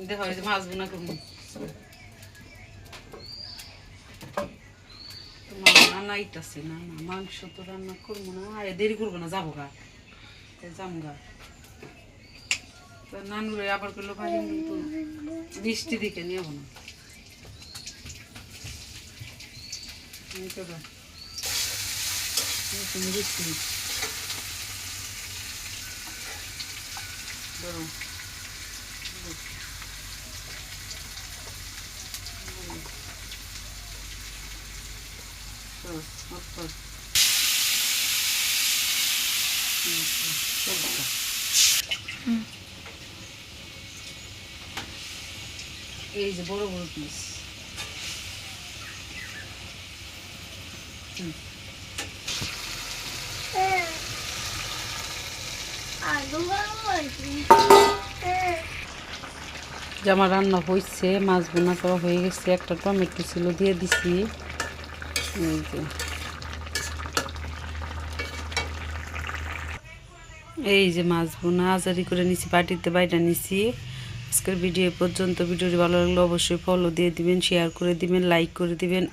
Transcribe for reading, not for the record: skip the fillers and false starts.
দেখো এই যে মাছ বোনা করবো রান্না ইটাছে না না মাংস তো রান্না করবো না দেরি করবো না যাবো গা জামগা তো নানুরে আবার করলো ভাই কিন্তু বৃষ্টি দিকে নিয়ে না বৃষ্টি ধরো এই যে বড় বড় পিস যে আমার রান্না হয়েছে মাছ বোনা করা হয়ে গেছে একটা টমেটো ছিল দিয়ে দিছি এই যে এই যে মাছ বোনা আজারি করে নিছি বাটিতে বাইটা নিছি আজকের ভিডিও পর্যন্ত ভিডিওটি ভালো লাগলে অবশ্যই ফলো দিয়ে দিবেন শেয়ার করে দিবেন লাইক করে দিবেন।